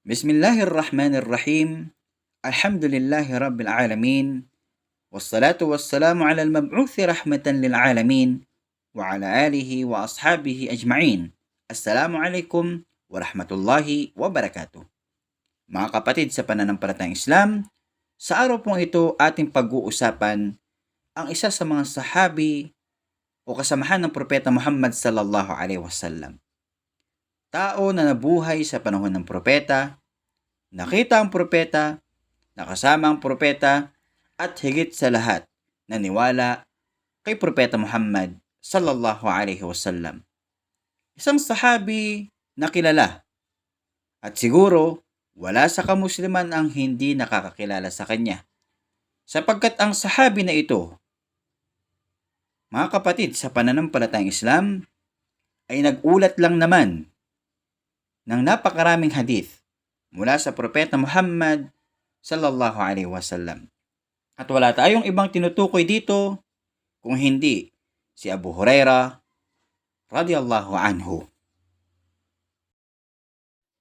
Bismillahirrahmanirrahim. Alhamdulillahi Rabbil Alamin. Wassalatu wassalamu ala al-mab'uthi rahmatan lil alamin wa ala alihi wa ashabihi ajma'in. Assalamu alaikum wa rahmatullahi wa barakatuh. Mga kapatid sa pananampalatayang Islam, sa araw pong ito ating pag-uusapan ang isa sa mga sahabi o kasamahan ng Propeta Muhammad sallallahu alaihi wasallam. Tao na nabuhay sa panahon ng propeta, nakita ang propeta, nakasama ang propeta, at higit sa lahat, naniwala kay Propeta Muhammad sallallahu alaihi wasallam. Isang sahabi na kilala, at siguro wala sa kamusliman ang hindi nakakakilala sa kanya. Sapagkat ang sahabi na ito, mga kapatid sa pananampalatayang Islam, ay nagulat lang naman ng napakaraming hadith mula sa Propeta Muhammad sallallahu alaihi wasallam. At wala tayong ibang tinutukoy dito kung hindi si Abu Hurairah radhiyallahu anhu.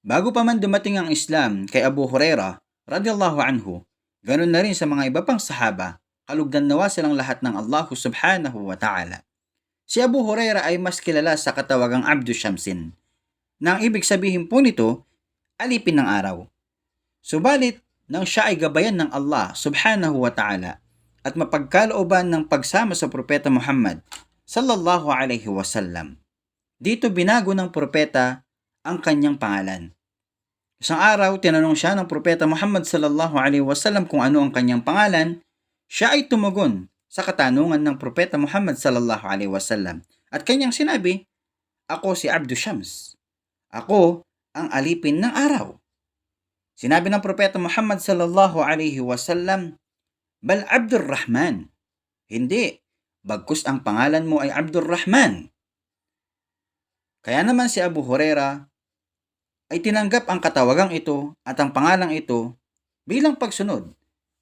Bago pa man dumating ang Islam kay Abu Hurairah radhiyallahu anhu, ganun na rin sa mga iba pang sahaba, kalugdan nawa silang lahat ng Allah subhanahu wa ta'ala. Si Abu Hurairah ay mas kilala sa katawagang Abdu Shamsin, na ang ibig sabihin po nito, alipin ng araw. Subalit, nang siya ay gabayan ng Allah subhanahu wa ta'ala at mapagkalooban ng pagsama sa Propeta Muhammad sallallahu alaihi wasallam, dito binago ng propeta ang kanyang pangalan. Isang araw, tinanong siya ng Propeta Muhammad sallallahu alaihi wasallam kung ano ang kanyang pangalan. Siya ay tumugon sa katanungan ng Propeta Muhammad sallallahu alaihi wasallam at kanyang sinabi, "Ako si Abdu Shams. Ako ang alipin ng araw." Sinabi ng Propeta Muhammad sallallahu alaihi wasallam, "Bal Abdurrahman." Hindi, bagkus ang pangalan mo ay Abdurrahman. Kaya naman si Abu Hurairah ay tinanggap ang katawagang ito at ang pangalang ito bilang pagsunod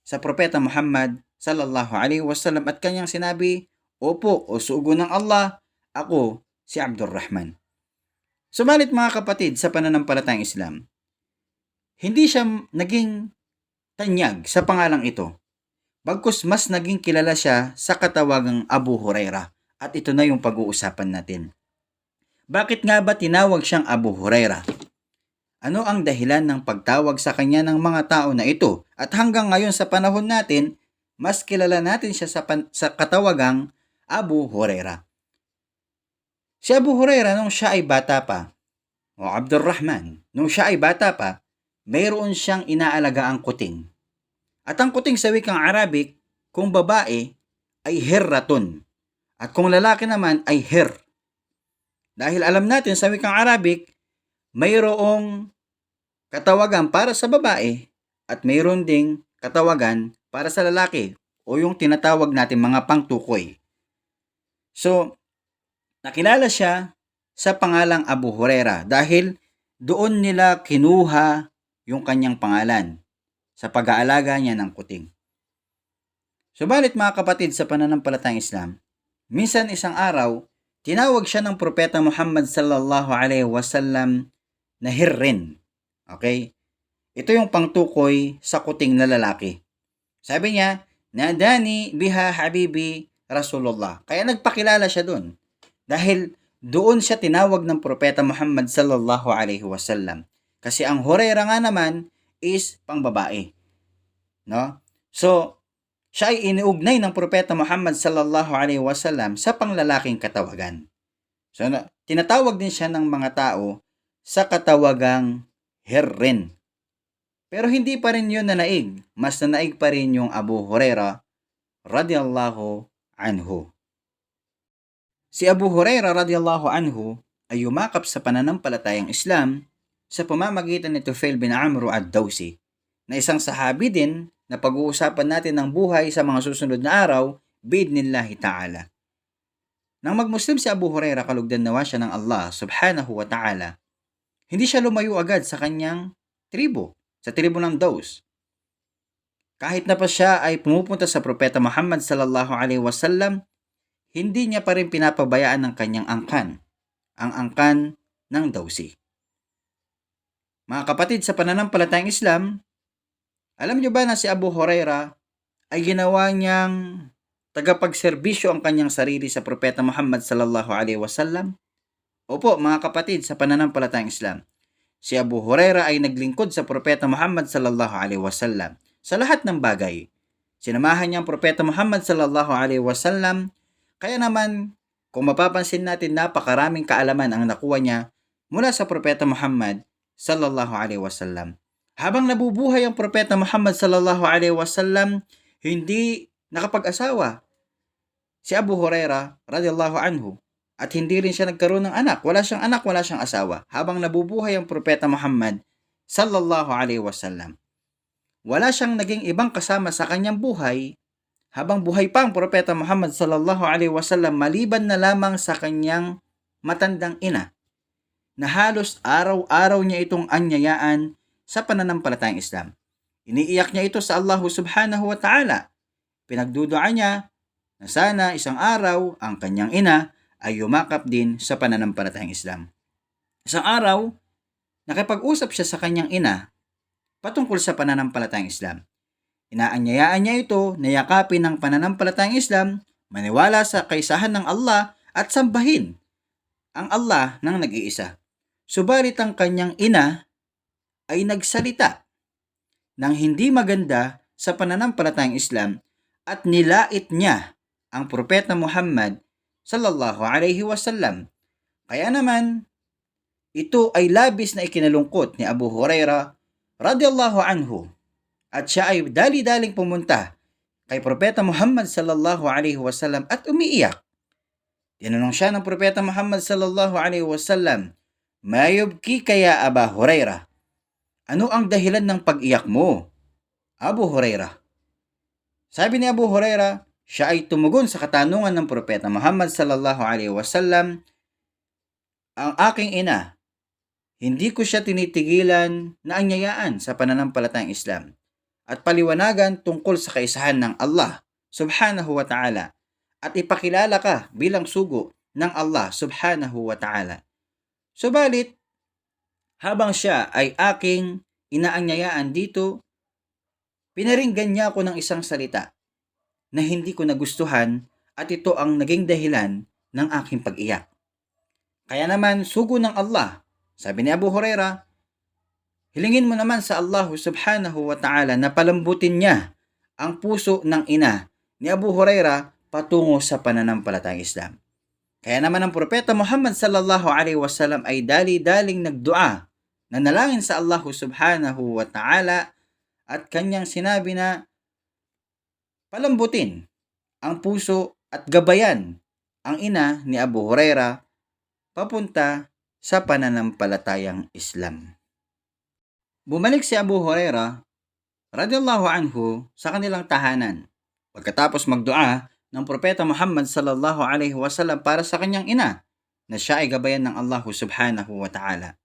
sa Propeta Muhammad sallallahu alaihi wasallam at kanyang sinabi, "Opo, o sugo ng Allah, ako si Abdurrahman." Subalit mga kapatid sa pananampalatayang Islam, hindi siya naging tanyag sa pangalang ito. Bagkus mas naging kilala siya sa katawagang Abu Hurairah at ito na yung pag-uusapan natin. Bakit nga ba tinawag siyang Abu Hurairah? Ano ang dahilan ng pagtawag sa kanya ng mga tao na ito? At hanggang ngayon sa panahon natin, mas kilala natin siya sa katawagang Abu Hurairah. Si Abu Hurairah nung siya ay bata pa, o Abdurrahman, nung siya ay bata pa, mayroon siyang inaalagaang kuting. At ang kuting sa wikang Arabic, kung babae, ay hirratun. At kung lalaki naman ay hir. Dahil alam natin sa wikang Arabic, mayroong katawagan para sa babae at mayroon ding katawagan para sa lalaki o yung tinatawag natin mga pangtukoy. So, nakilala siya sa pangalang Abu Hurairah dahil doon nila kinuha yung kanyang pangalan sa pag-aalaga niya ng kuting. Subalit mga kapatid sa pananampalatayang Islam, minsan isang araw, tinawag siya ng Propeta Muhammad sallallahu alaihi wasallam na hirrin. Okay? Ito yung pangtukoy sa kuting na lalaki. Sabi niya, "Nadani biha habibi Rasulullah." Kaya nagpakilala siya doon. Dahil doon siya tinawag ng Propeta Muhammad sallallahu alaihi wasallam. Kasi ang Hurairah nga naman is pangbabae. No? So, siya ay iniugnay ng Propeta Muhammad sallallahu alaihi wasallam sa panglalaking katawagan. So, tinatawag din siya ng mga tao sa katawagang hirrin. Pero hindi pa rin yun nanaig. Mas nanaig pa rin yung Abu Hurairah radhiyallahu anhu. Si Abu Hurairah radhiyallahu anhu ay yumakap sa pananampalatayang Islam sa pamamagitan ni Tufail bin Amr ad-Dawsi, na isang sahabi din na pag-uusapan natin ng buhay sa mga susunod na araw biidhnillahi ta'ala. Nang magmuslim si Abu Hurairah, kalugdan nawa siya ng Allah subhanahu wa ta'ala, hindi siya lumayo agad sa kanyang tribo, sa tribo ng Daws. Kahit na pa siya ay pumupunta sa Propeta Muhammad sallallahu alaihi wasallam, hindi niya pa rin pinapabayaan ng kanyang angkan, ang angkan ng Dawsi. Mga kapatid sa pananampalatayang Islam, alam niyo ba na si Abu Huraira ay ginawa niyang tagapagserbisyo ang kanyang sarili sa Propeta Muhammad sallallahu alaihi wasallam? Opo, mga kapatid sa pananampalatayang Islam, si Abu Huraira ay naglingkod sa Propeta Muhammad sallallahu alaihi wasallam sa lahat ng bagay. Sinamahan niya ang Propeta Muhammad sallallahu alaihi wasallam, kaya naman kung mapapansin natin, napakaraming kaalaman ang nakuha niya mula sa Propeta Muhammad sallallahu alaihi wasallam. Habang nabubuhay ang Propeta Muhammad sallallahu alaihi wasallam, hindi nakapag-asawa si Abu Huraira radhiyallahu anhu, at hindi rin siya nagkaroon ng anak. Wala siyang anak, wala siyang asawa habang nabubuhay ang Propeta Muhammad sallallahu alaihi wasallam. Wala siyang naging ibang kasama sa kanyang buhay habang buhay pa ang Propeta Muhammad sallallahu alaihi wasallam, maliban na lamang sa kanyang matandang ina, na halos araw-araw niya itong anyayaan sa pananampalatayang Islam. Iniiyak niya ito sa Allah subhanahu wa ta'ala. Pinagdudua niya na sana isang araw ang kanyang ina ay yumakap din sa pananampalatayang Islam. Isang araw, nakipag-usap siya sa kanyang ina patungkol sa pananampalatayang Islam. Inaanyayaan niya ito na yakapin ng pananampalatayang Islam, maniwala sa kaisahan ng Allah at sambahin ang Allah ng nag-iisa. Subalit ang kanyang ina ay nagsalita ng hindi maganda sa pananampalatayang Islam at nilait niya ang Propeta Muhammad sallallahu alaihi wasallam. Kaya naman, ito ay labis na ikinalungkot ni Abu Huraira radhiyallahu anhu, at siya ay dali-daling pumunta kay Propeta Muhammad sallallahu alaihi wasallam at umiiyak. Tinanong siya ng Propeta Muhammad sallallahu alaihi wasallam, "Mayubki kaya Abu Huraira? Ano ang dahilan ng pag-iyak mo, Abu Huraira?" Sabi ni Abu Huraira, siya ay tumugon sa katanungan ng Propeta Muhammad sallallahu alaihi wasallam, "Ang aking ina, hindi ko siya tinitigilan na anyayaan sa pananampalatayang Islam at paliwanagan tungkol sa kaisahan ng Allah subhanahu wa ta'ala at ipakilala ka bilang sugo ng Allah subhanahu wa ta'ala. Subalit, habang siya ay aking inaanyayaan dito, pinaringgan niya ako ng isang salita na hindi ko nagustuhan at ito ang naging dahilan ng aking pag-iyak. Kaya naman, sugo ng Allah," sabi ni Abu Huraira, "hilingin mo naman sa Allah subhanahu wa ta'ala na palambutin niya ang puso ng ina ni Abu Huraira patungo sa pananampalatayang Islam." Kaya naman ang Propeta Muhammad sallallahu alaihi wasallam ay dali-daling nagdua, nanalangin sa Allah subhanahu wa ta'ala, at kanyang sinabi na palambutin ang puso at gabayan ang ina ni Abu Huraira papunta sa pananampalatayang Islam. Bumalik si Abu Huraira radhiyallahu anhu sa kanilang tahanan pagkatapos magdua ng Propeta Muhammad sallallahu alaihi wasallam para sa kanyang ina na siya ay gabayan ng Allah subhanahu wa ta'ala.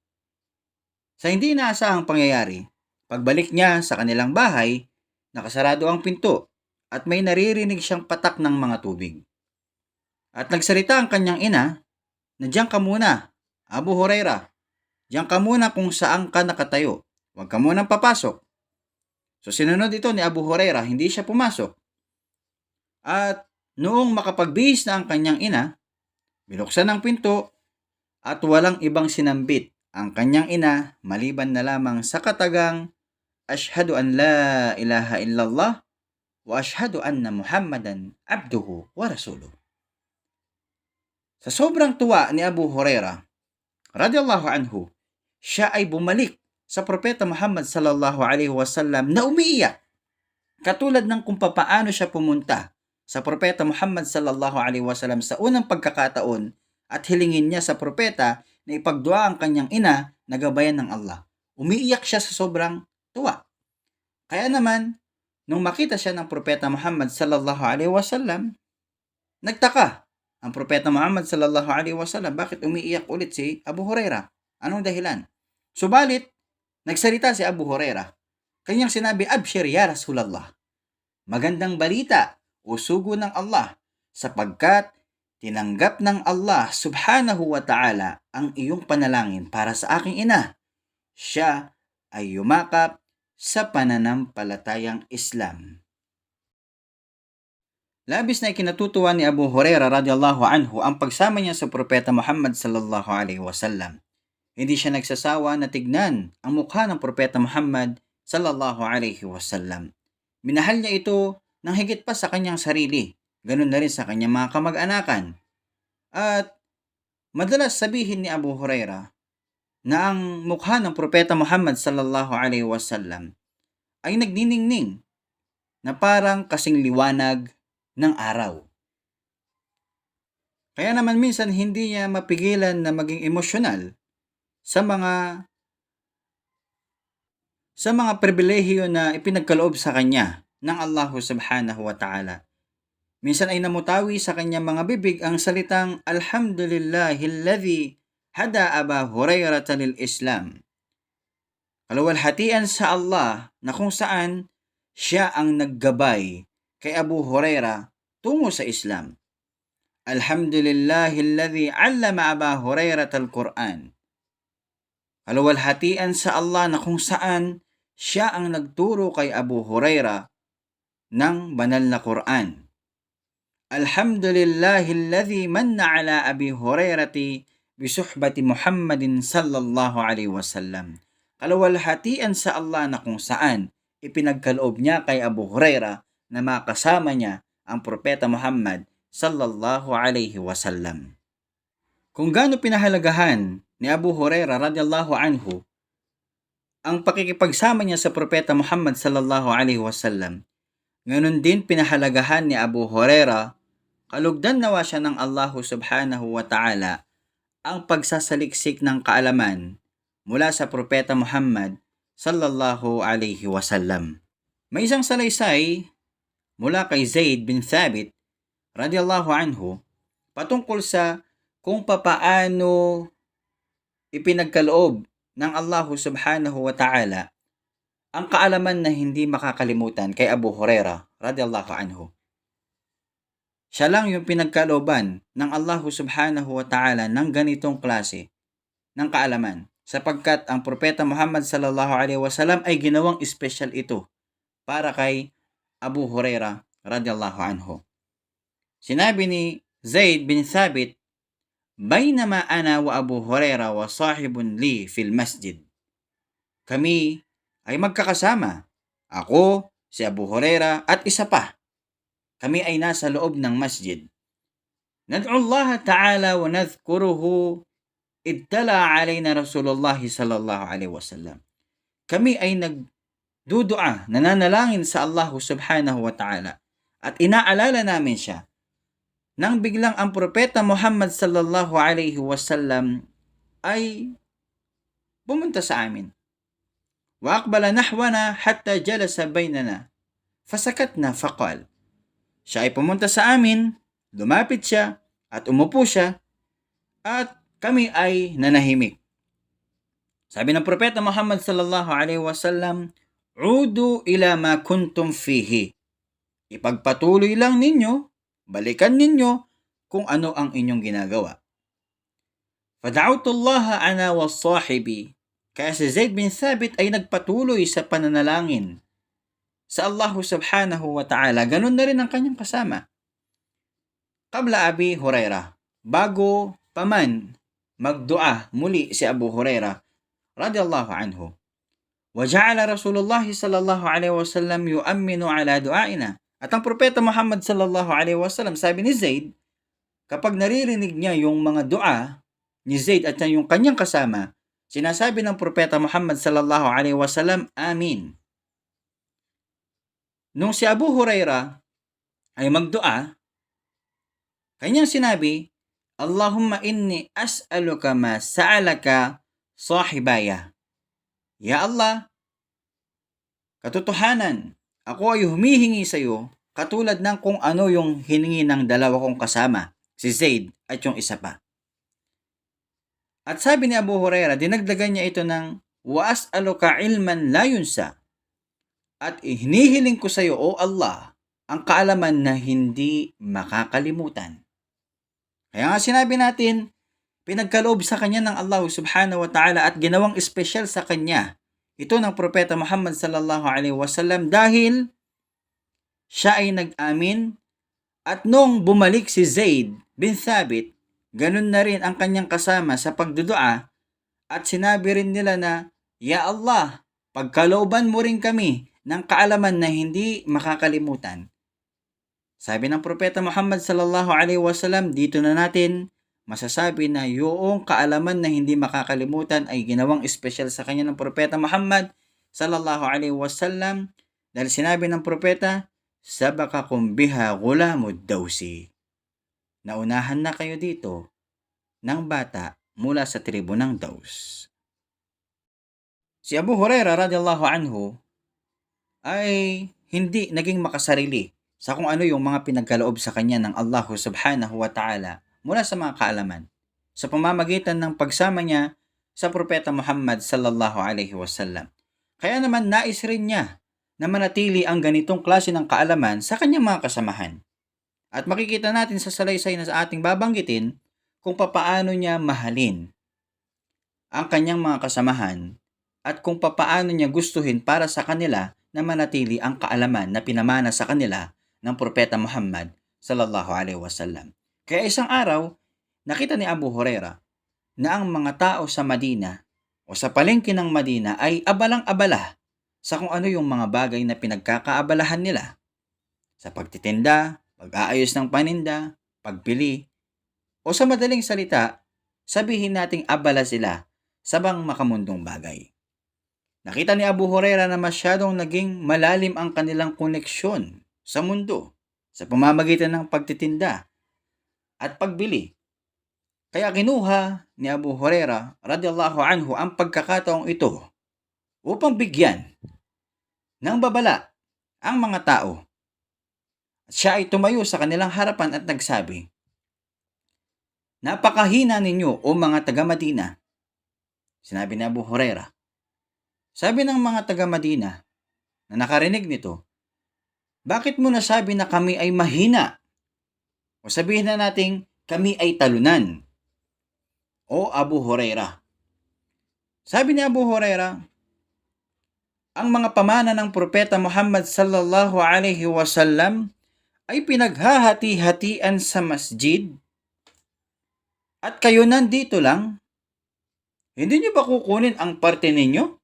Sa hindi inaasahang pangyayari, pagbalik niya sa kanilang bahay, nakasarado ang pinto at may naririnig siyang patak ng mga tubig. At nagsalita ang kanyang ina na, "Diyan ka muna, Abu Huraira. Diyan ka muna kung saan ka nakatayo. Huwag ka munang papasok." So sinunod ito ni Abu Huraira, hindi siya pumasok. At noong makapagbihis na ang kanyang ina, binuksan ang pinto at walang ibang sinambit ang kanyang ina maliban na lamang sa katagang, "Ashhadu an la ilaha illallah wa ashhadu anna Muhammadan abduhu wa rasuluh." Sa sobrang tuwa ni Abu Huraira radhiyallahu anhu, siya ay bumalik sa Propeta Muhammad sallallahu alaihi wasallam na umiiyak, katulad ng kung papaano siya pumunta sa Propeta Muhammad sallallahu alaihi wasallam sa unang pagkakataon at hilingin niya sa propeta na ipagdua ang kanyang ina na gabayan ng Allah. Umiiyak siya sa sobrang tuwa. Kaya naman, nung makita siya ng Propeta Muhammad sallallahu alaihi wasallam, nagtaka ang Propeta Muhammad sallallahu alaihi wasallam, bakit umiiyak ulit si Abu Huraira? Anong dahilan? Subalit, nagsalita si Abu Huraira. Kanyang sinabi, "Abshir ya Rasulallah. Magandang balita o sugo ng Allah, sapagkat tinanggap ng Allah subhanahu wa ta'ala ang iyong panalangin para sa aking ina. siya ay yumakap sa pananampalatayang Islam. Labis na ikinatutuwa ni Abu Hurairah radhiyallahu anhu ang pagsama niya sa Propeta Muhammad sallallahu alaihi wasallam. Hindi siya nagsasawa na tignan ang mukha ng Propeta Muhammad sallallahu alaihi wasallam. Minahal niya ito ng higit pa sa kanyang sarili. Ganun na rin sa kanyang mga kamag-anakan. At madalas sabihin ni Abu Hurairah na ang mukha ng Propeta Muhammad sallallahu alaihi wasallam ay nagniningning na parang kasing liwanag ng araw. Kaya naman minsan hindi niya mapigilan na maging emosyonal sa mga pribilehiyo na ipinagkaloob sa kanya ng Allah subhanahu wa ta'ala. Minsan ay namutawi sa kanyang mga bibig ang salitang Alhamdulillahilladzi hada Aba Hurairah lil Islam. Kaluwalhatian sa Allah na kung saan siya ang naggabay kay Abu Hurairah tungo sa Islam. Alhamdulillahilladzi 'allama Aba Hurairah al-Quran. Kaluwalhatian sa Allah na kung saan siya ang nagturo kay Abu Hurairah ng banal na Quran. Alhamdulillahilladzi manna 'ala Abi Hurairati bisuhbati Muhammadin sallallahu alaihi wasallam. Kaluwalhatian sa Allah na kung saan ipinagkaloob niya kay Abu Hurairah na makasama niya ang Propeta Muhammad sallallahu alaihi wasallam. Kung gaano pinahalagahan ni Abu Hurairah radhiyallahu anhu ang pakikipagsama niya sa Propeta Muhammad sallallahu alaihi wasallam, ganun din pinahalagahan ni Abu Hurairah, kalugdan nawa siya ng Allah subhanahu wa ta'ala, ang pagsasaliksik ng kaalaman mula sa Propeta Muhammad sallallahu alaihi wasallam. May isang salaysay mula kay Zaid bin Thabit radhiyallahu anhu patungkol sa kung papaano ipinagkaloob ng Allah subhanahu wa ta'ala ang kaalaman na hindi makakalimutan kay Abu Hurairah radhiyallahu anhu. Siya lang yung pinagkalooban ng Allah subhanahu wa ta'ala ng ganitong klase ng kaalaman, sapagkat ang Propeta Muhammad sallallahu alaihi wasallam ay ginawang espesyal ito para kay Abu Hurairah radhiyallahu anhu. Sinabi ni Zaid bin Thabit, "Bainama ana wa Abu Hurairah wa sahibun li fil masjid." Kami ay magkakasama. Ako, si Abu Hurairah at isa pa. Kami ay nasa loob ng masjid. Nad'u Allah Ta'ala wa nadhkuruhu idtala alayna Rasulullah sallallahu alaihi wasallam. Kami ay nagdudua, nananalangin sa Allah subhanahu wa ta'ala at inaalala namin siya nang biglang ang Propeta Muhammad sallallahu alaihi wasallam ay pumunta sa amin. Wa aqbala nahwana hatta jalasa bainana fasakatna faqal. Siya ay pumunta sa amin, lumapit siya at umupo siya at kami ay nanahimik. Sabi ng Propeta Muhammad sallallahu alaihi wasallam, "Udu ila ma kuntum fihi." Ipagpatuloy lang ninyo, balikan ninyo kung ano ang inyong ginagawa. Fada'awtu Allah ana wa sahibi. Kaya si Zaid bin Thabit ay nagpatuloy sa pananalangin sa Allah subhanahu wa ta'ala. Ganun na rin ang kanyang kasama. Qabla Abi Hurairah, bago paman magdua muli si Abu Hurairah radhiyallahu anhu. Wa ja'ala Rasulullah sallallahu alaihi wasallam yu'amminu ala du'aina. At ang Propeta Muhammad sallallahu alaihi wasallam, sabi ni Zaid, kapag naririnig niya yung mga dua ni Zaid at yung kanyang kasama, sinasabi ng Propeta Muhammad sallallahu alaihi wasallam, "Amin." Nung si Abu Hurairah ay magdua, kanyang sinabi, "Allahumma inni as'aluka ma sa'alaka sahibaya." Ya Allah, katotohanan, ako ay humihingi sa iyo katulad ng kung ano yung hiningi ng dalawa kong kasama, si Zaid at yung isa pa. At sabi ni Abu Hurairah, dinagdagan niya ito ng, "Wa as'aluka ilman la yunsa." At hinihiling ko sa iyo, O Allah, ang kaalaman na hindi makakalimutan. Kaya nga sinabi natin, pinagkaloob sa kanya ng Allah subhanahu wa ta'ala at ginawang espesyal sa kanya ito ng Propeta Muhammad sallallahu alaihi wasallam dahil siya ay nag-amin at nung bumalik si Zaid bin Thabit, ganun na rin ang kanyang kasama sa pagdudua at sinabi rin nila na, Ya Allah, pagkalooban mo rin kami ng kaalaman na hindi makakalimutan. Sabi ng Propeta Muhammad sallallahu alaihi wasallam, dito na natin masasabi na yung kaalaman na hindi makakalimutan ay ginawang espesyal sa kanya ng Propeta Muhammad sallallahu alaihi wasallam dahil sinabi ng Propeta, Sabakakum biha gulamud dawsi. Naunahan na kayo dito ng bata mula sa tribo ng Daws. Si Abu Hurairah radhiyallahu anhu ay hindi naging makasarili sa kung ano yung mga pinagkaloob sa kanya ng Allah subhanahu wa ta'ala mula sa mga kaalaman sa pamamagitan ng pagsama niya sa Propeta Muhammad sallallahu alaihi wasallam. Kaya naman nais rin niya na manatili ang ganitong klase ng kaalaman sa kanyang mga kasamahan. At makikita natin sa salaysay na sa ating babanggitin kung papaano niya mahalin ang kanyang mga kasamahan at kung papaano niya gustuhin para sa kanila na manatili ang kaalaman na pinamana sa kanila ng Propeta Muhammad sallallahu alaihi wasallam. Kaya isang araw, nakita ni Abu Hurairah na ang mga tao sa Madina o sa palengke ng Madina ay abalang-abala sa kung ano yung mga bagay na pinagkakaabalahan nila sa pagtitinda, pag-aayos ng paninda, pagpili, o sa madaling salita, sabihin nating abala sila sa bang makamundong bagay. Nakita ni Abu Hurairah na masyadong naging malalim ang kanilang koneksyon sa mundo sa pamamagitan ng pagtitinda at pagbili. Kaya kinuha ni Abu Hurairah radhiyallahu anhu ang pagkakataong ito upang bigyan ng babala ang mga tao. At siya ay tumayo sa kanilang harapan at nagsabi, Napakahina ninyo o mga taga-Madina. Sinabi ni Abu Hurairah. Sabi ng mga taga-Madina na nakarinig nito, bakit mo nasabi na kami ay mahina? O sabihin na nating kami ay talunan. O Abu Hurairah. Sabi ni Abu Hurairah, ang mga pamana ng Propeta Muhammad sallallahu alaihi wasallam ay pinaghahati-hatian sa masjid at kayo nandito lang. Hindi niyo ba kukunin ang parte ninyo?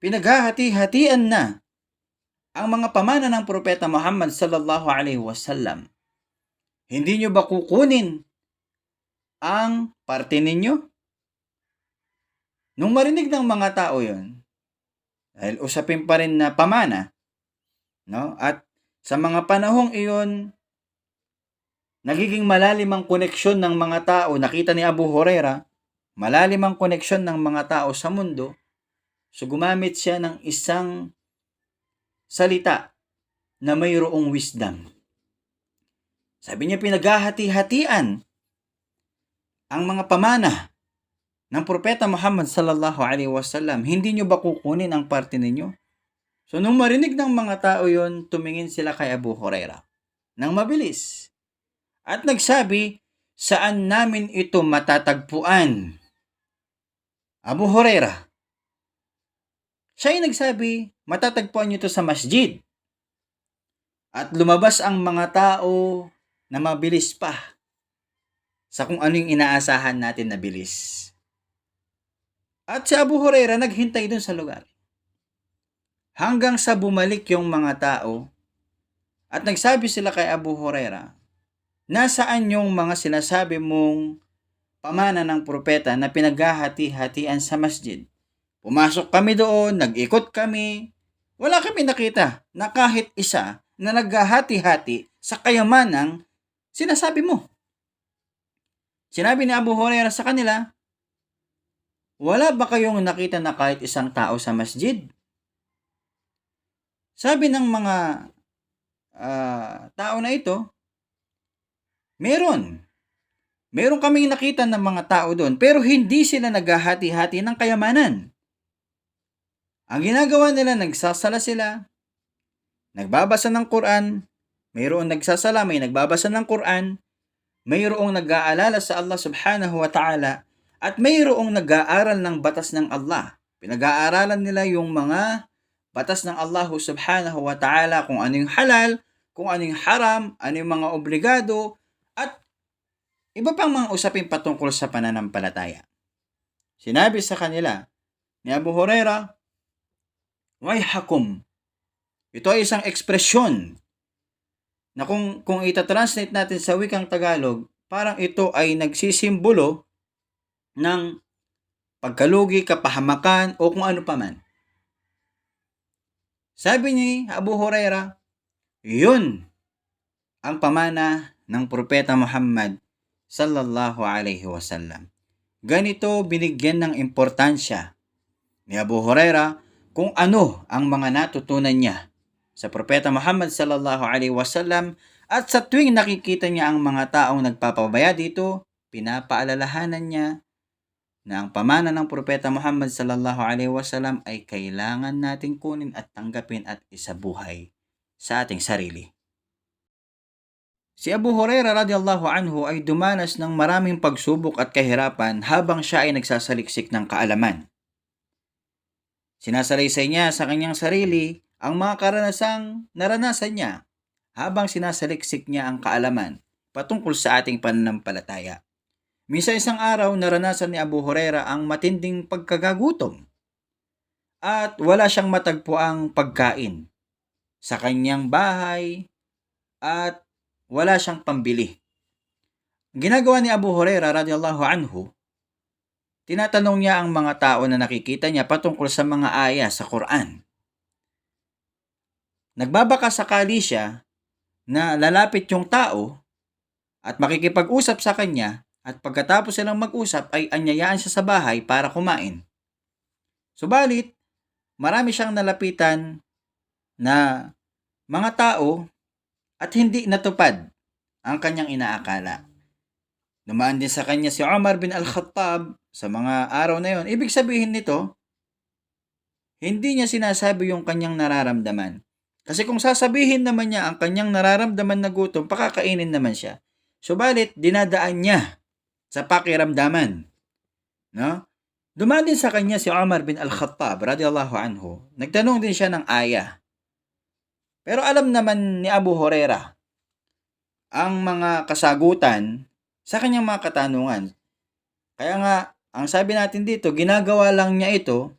Pinaghahati-hatian na ang mga pamana ng Propeta Muhammad sallallahu alaihi wasallam. Hindi niyo ba kukunin ang parte ninyo? Nung marinig ng mga tao yon, dahil usapin pa rin na pamana, no? At sa mga panahong iyon, nagiging malalim ang koneksyon ng mga tao. Nakita ni Abu Hurairah, malalim ang koneksyon ng mga tao sa mundo. So gumamit siya ng isang salita na mayroong wisdom. Sabi niya, pinaghahati-hatian ang mga pamana ng Propeta Muhammad sallallahu alaihi wasallam. Hindi niyo ba kukunin ang parte ninyo? So nung marinig ng mga tao yon, tumingin sila kay Abu Hurairah nang mabilis. At nagsabi, saan namin ito matatagpuan? Abu Hurairah. Siya ay nagsabi, matatagpuan niyo ito sa masjid. At lumabas ang mga tao na mabilis pa sa kung ano yung inaasahan natin na bilis. At si Abu Hurairah naghintay dun sa lugar. Hanggang sa bumalik yung mga tao at nagsabi sila kay Abu Hurairah, nasaan yung mga sinasabi mong pamana ng propeta na pinaghahati-hatian sa masjid? Pumasok kami doon, nag-ikot kami, wala kami nakita na kahit isa na naghahati-hati sa kayamanang sinasabi mo. Sinabi ni Abu Hurairah sa kanila, wala ba kayong nakita na kahit isang tao sa masjid? Sabi ng mga tao na ito, meron. Meron kaming nakita ng mga tao doon, pero hindi sila naghahati-hati ng kayamanan. Ang ginagawa nila, nagsasala sila, nagbabasa ng Quran, mayroon nagsasala, may nagbabasa ng Quran, mayroong nag-aalala sa Allah subhanahu wa ta'ala, at mayroong nag-aaral ng batas ng Allah. Pinag-aaralan nila yung mga batas ng Allah subhanahu wa ta'ala, kung ano yung halal, kung ano yung haram, ano yung mga obligado, at iba pang mga usapin patungkol sa pananampalataya. Sinabi sa kanila ni Abu Huraira, "Wayhakum." Ito ay isang ekspresyon na kung ita-translate natin sa wikang Tagalog, parang ito ay nagsisimbolo ng pagkalugi, kapahamakan, o kung ano paman. Sabi ni Abu Huraira, yun ang pamana ng Propeta Muhammad sallallahu alaihi wasallam. Ganito binigyan ng importansya ni Abu Huraira kung ano ang mga natutunan niya sa Propeta Muhammad sallallahu alaihi wasallam, at sa tuwing nakikita niya ang mga taong nagpapabaya dito, pinapaalalahanan niya na ang pamana ng Propeta Muhammad sallallahu alaihi wasallam ay kailangan nating kunin at tanggapin at isabuhay sa ating sarili. Si Abu Huraira radhiyallahu anhu ay dumanas ng maraming pagsubok at kahirapan habang siya ay nagsasaliksik ng kaalaman. Sinasalaysay niya sa kanyang sarili ang mga karanasang naranasan niya habang sinasaliksik niya ang kaalaman patungkol sa ating pananampalataya. Minsan isang araw, naranasan ni Abu Huraira ang matinding pagkagagutom at wala siyang matagpuang pagkain sa kanyang bahay at wala siyang pambili. Ginagawa ni Abu Huraira radhiyallahu anhu, tinatanong niya ang mga tao na nakikita niya patungkol sa mga aya sa Quran. Nagbabaka sakali siya na lalapit yung tao at makikipag-usap sa kanya, at pagkatapos silang mag-usap ay anyayaan siya sa bahay para kumain. Subalit, marami siyang nalapitan na mga tao at hindi natupad ang kanyang inaakala. Dumaan din sa kanya si Umar bin Al-Khattab sa mga araw na yon. Ibig sabihin nito, hindi niya sinasabi yung kanyang nararamdaman. Kasi kung sasabihin naman niya ang kanyang nararamdaman na gutom, pakakainin naman siya. Subalit, dinadaan niya sa pakiramdaman. No? Dumaan din sa kanya si Umar bin Al-Khattab radhiyallahu anhu. Nagtanong din siya ng aya. Pero alam naman ni Abu Huraira ang mga kasagutan sa kanyang mga katanungan. Kaya nga, ang sabi natin dito, ginagawa lang niya ito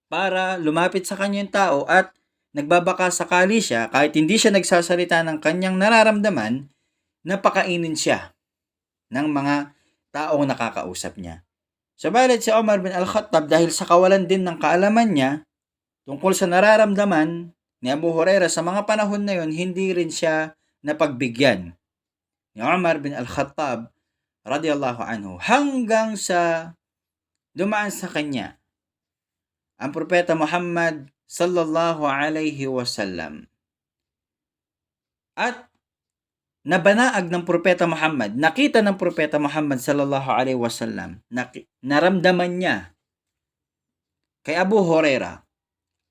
para lumapit sa kanyang tao at nagbabaka sakali siya, kahit hindi siya nagsasalita ng kanyang nararamdaman, na pakainin siya ng mga taong nakakausap niya. Subalit si Umar bin Al-Khattab, dahil sa kawalan din ng kaalaman niya tungkol sa nararamdaman ni Abu Huraira sa mga panahon na yon, hindi rin siya napagbigyan ni Umar bin Al-Khattab radhiyallahu anhu, hanggang sa dumaan sa kanya ang Propeta Muhammad sallallahu alaihi wasallam. At nabanaag ng Propeta Muhammad, nakita ng Propeta Muhammad sallallahu alaihi wasallam, naramdaman niya kay Abu Huraira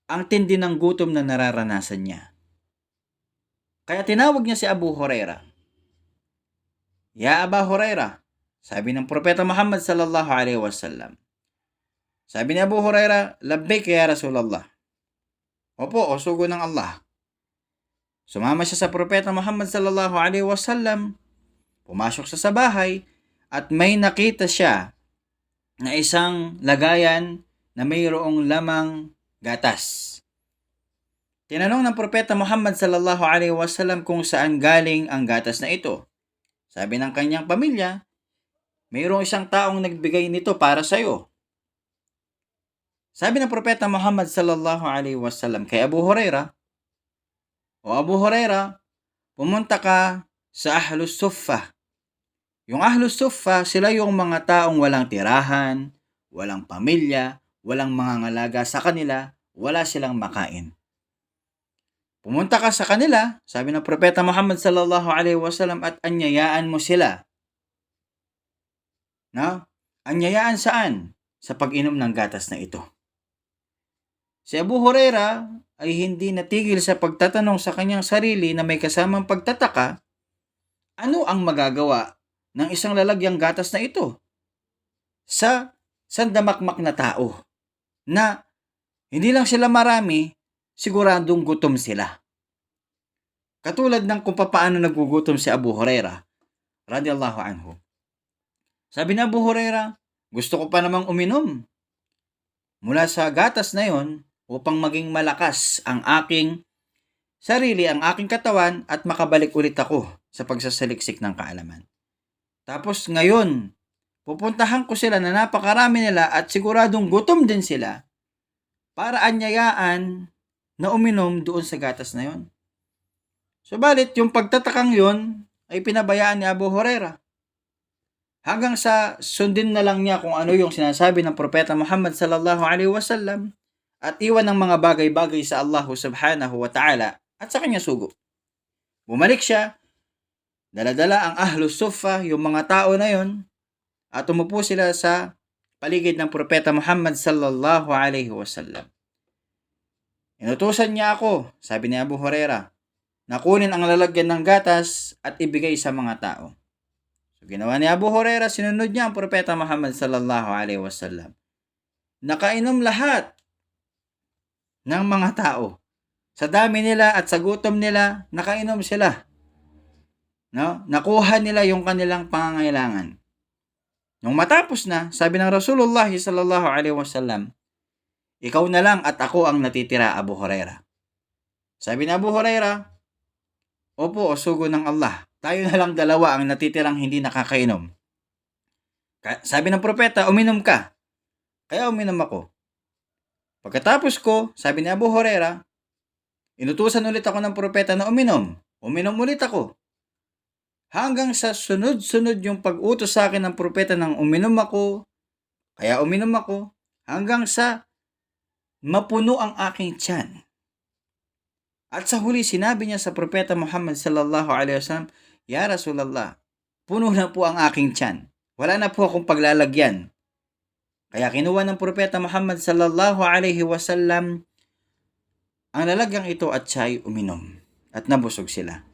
ang tindi ng gutom na nararanasan niya. Kaya tinawag niya si Abu Huraira. Ya Aba Huraira, sabi ng Propeta Muhammad sallallahu alaihi wasallam. Sabi ni Abu Huraira, labbaik ya Rasulullah. Opo, o sugo ng Allah. Sumama siya sa Propeta Muhammad sallallahu alaihi wasallam, pumasok siya sa bahay, at may nakita siya na isang lagayan na mayroong lamang gatas. Tinanong ng Propeta Muhammad sallallahu alaihi wasallam kung saan galing ang gatas na ito. Sabi ng kanyang pamilya, mayroong isang taong nagbigay nito para sa iyo. Sabi ng Propeta Muhammad sallallahu alaihi wasallam kay Abu Huraira, o Abu Huraira, pumunta ka sa Ahlus Suffah. Yung Ahlus Suffah, sila yung mga taong walang tirahan, walang pamilya, walang mga ngalaga sa kanila, wala silang makain. Pumunta ka sa kanila, sabi ng Propeta Muhammad sallallahu alaihi wasallam, at anyayaan mo sila. No? Anyayaan saan? Sa pag-inom ng gatas na ito. Si Abu Huraira ay hindi natigil sa pagtatanong sa kanyang sarili na may kasamang pagtataka, Ano ang magagawa ng isang lalagyang gatas na ito sa sandamakmak na tao na hindi lang sila marami, siguradong gutom sila. Katulad ng kung paano nagugutom si Abu Huraira radiyallahu anhu. Sabi ni Abu Huraira, gusto ko pa namang uminom mula sa gatas na yon upang maging malakas ang aking sarili, ang aking katawan at makabalik ulit ako sa pagsasaliksik ng kaalaman. Tapos ngayon, pupuntahan ko sila na napakarami nila at siguradong gutom din sila para anyayaan na uminom doon sa gatas na yon. Subalit, yung pagtatakang yon ay pinabayaan ni Abu Huraira. Hanggang sa sundin na lang niya kung ano yung sinasabi ng Propeta Muhammad sallallahu alaihi wasallam at iwan ng mga bagay-bagay sa Allah subhanahu wa ta'ala at sa kanya sugo. Bumalik siya, daladala ang Ahlus Suffa, yung mga tao na yon, at umupo sila sa paligid ng Propeta Muhammad sallallahu alaihi wasallam. Inutusan niya ako, sabi ni Abu Huraira, na kunin ang lalagyan ng gatas at ibigay sa mga tao. So, ginawa ni Abu Huraira, sinunod niya ang Propeta Muhammad sallallahu alaihi wasallam. Nakainom lahat ng mga tao. Sa dami nila at sa gutom nila, nakainom sila. No? Nakuha nila yung kanilang pangangailangan. Nung matapos na, sabi ng Rasulullah sallallahu alaihi wasallam, ikaw na lang at ako ang natitira, Abu Huraira. Sabi ni Abu Huraira, opo, o sugo ng Allah. Tayo na lang dalawa ang natitirang hindi nakakainom. Sabi ng propeta, uminom ka. Kaya uminom ako. Pagkatapos ko, sabi ni Abu Huraira, inutusan ulit ako ng propeta na uminom. Uminom ulit ako. Hanggang sa sunod-sunod yung pag-utos sa akin ng propeta nang uminom ako, kaya uminom ako, hanggang sa mapuno ang aking tiyan. At sa huli, sinabi niya sa propeta Muhammad sallallahu alaihi wasallam, Ya Rasulallah, puno na po ang aking tiyan. Wala na po akong paglalagyan. Kaya kinuha ng propeta Muhammad sallallahu alaihi wasallam ang lalagyang ito at siya'y uminom. At nabusog sila.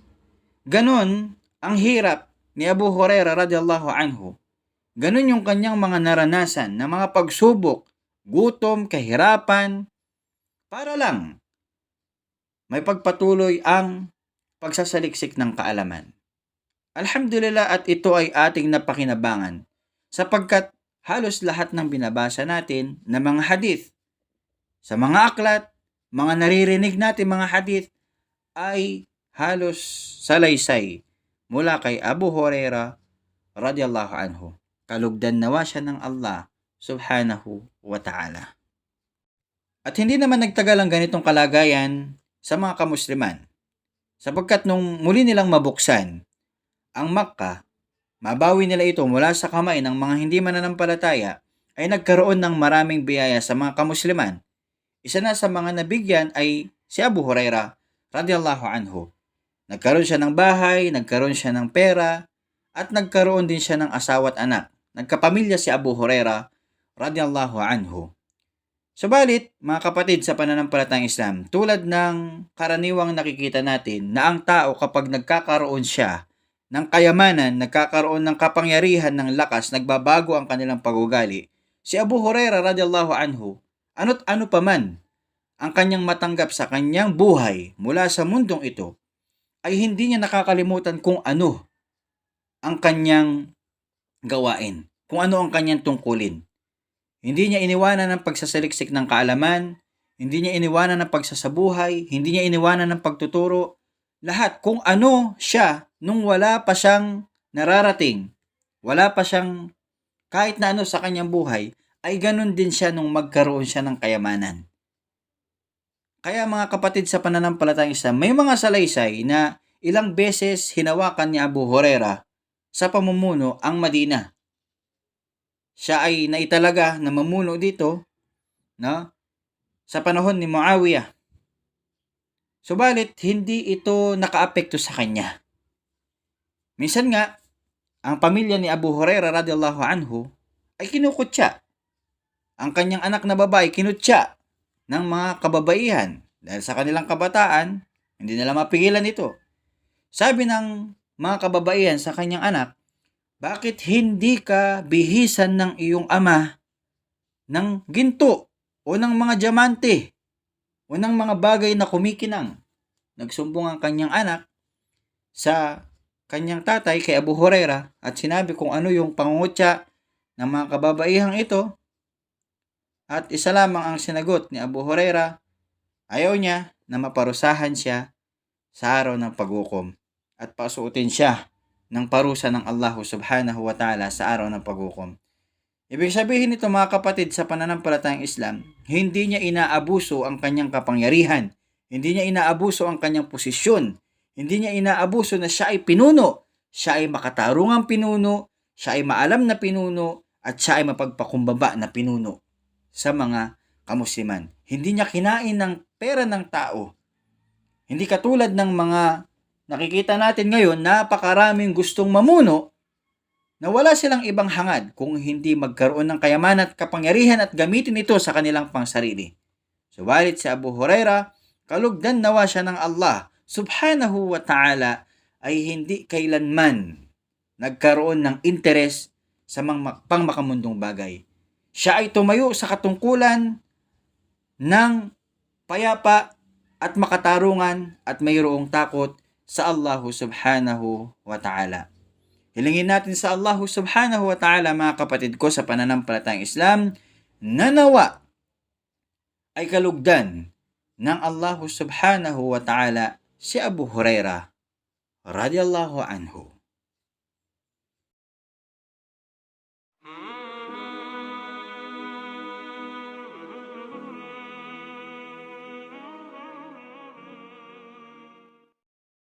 Ganon ang hirap ni Abu Huraira radiyallahu anhu. Ganon yung kanyang mga naranasan na mga pagsubok, gutom, kahirapan, para lang may pagpatuloy ang pagsasaliksik ng kaalaman. Alhamdulillah, at ito ay ating napakinabangan sapagkat halos lahat ng binabasa natin na mga hadith, sa mga aklat, mga naririnig natin mga hadith ay halos salaysay mula kay Abu Huraira radiyallahu anhu. Kalugdan nawa siya ng Allah subhanahu wa ta'ala. At hindi naman nagtagal ang ganitong kalagayan sa mga kamusliman, sapagkat nung muli nilang mabuksan ang Makkah, mabawi nila ito mula sa kamay ng mga hindi mananampalataya, ay nagkaroon ng maraming biyaya sa mga kamusliman. Isa na sa mga nabigyan ay si Abu Huraira radiyallahu anhu. Nagkaroon siya ng bahay, nagkaroon siya ng pera, at nagkaroon din siya ng asawa at anak. Nagkapamilya si Abu Huraira radiyallahu anhu. Subalit, mga kapatid sa pananampalatayang Islam, tulad ng karaniwang nakikita natin na ang tao kapag nagkakaroon siya ng kayamanan, nagkakaroon ng kapangyarihan, ng lakas, nagbabago ang kanilang pag-ugali. Si Abu Huraira radiyallahu anhu, ano't ano pa man ang kanyang matanggap sa kanyang buhay mula sa mundong ito, ay hindi niya nakakalimutan kung ano ang kanyang gawain, kung ano ang kanyang tungkulin. Hindi niya iniwanan ng pagsasaliksik ng kaalaman, hindi niya iniwanan ng pagsasabuhay, hindi niya iniwanan ng pagtuturo. Lahat kung ano siya nung wala pa siyang nararating, wala pa siyang kahit na ano sa kanyang buhay, ay ganun din siya nung magkaroon siya ng kayamanan. Kaya mga kapatid sa pananampalatayang Islam, may mga salaysay na ilang beses hinawakan ni Abu Huraira sa pamumuno ang Madina. Siya ay naitalaga na mamuno dito, no, sa panahon ni Muawiyah. Subalit, hindi ito nakaapekto sa kanya. Minsan nga, ang pamilya ni Abu Huraira radiyallahu anhu ay kinukutya. Ang kanyang anak na babae kinutya ng mga kababaihan dahil sa kanilang kabataan, hindi nila mapigilan ito. Sabi ng mga kababaihan sa kanyang anak, bakit hindi ka bihisan ng iyong ama ng ginto o ng mga diamante o ng mga bagay na kumikinang? Nagsumbong ang kanyang anak sa kanyang tatay kay Abu Huraira at sinabi kung ano yung pangungutya ng mga kababaihang ito, at isa lamang ang sinagot ni Abu Huraira. Ayaw niya na maparusahan siya sa araw ng paghukom at pasuotin siya ng parusa ng Allah subhanahu wa ta'ala sa araw ng paghukom. Ibig sabihin nito mga kapatid, sa pananampalatayang Islam, hindi niya inaabuso ang kanyang kapangyarihan, hindi niya inaabuso ang kanyang posisyon, hindi niya inaabuso na siya ay pinuno, siya ay makatarungang pinuno, siya ay maalam na pinuno, at siya ay mapagpakumbaba na pinuno sa mga kamusliman. Hindi niya kinain ng pera ng tao. Hindi katulad ng mga nakikita natin ngayon, napakaraming gustong mamuno na wala silang ibang hangad kung hindi magkaroon ng kayamanan at kapangyarihan at gamitin ito sa kanilang pangsarili. Subalit si Abu Huraira, kalugdan nawa siya ng Allah subhanahu wa ta'ala, ay hindi kailanman nagkaroon ng interes sa mga pangmakamundong bagay. Siya ay tumayo sa katungkulan ng payapa at makatarungan at mayroong takot sa Allah subhanahu wa ta'ala. Hilingin natin sa Allah subhanahu wa ta'ala, mga kapatid ko sa pananampalatayang Islam, na nawa ay kalugdan ng Allah subhanahu wa ta'ala si Abu Huraira radiyallahu anhu.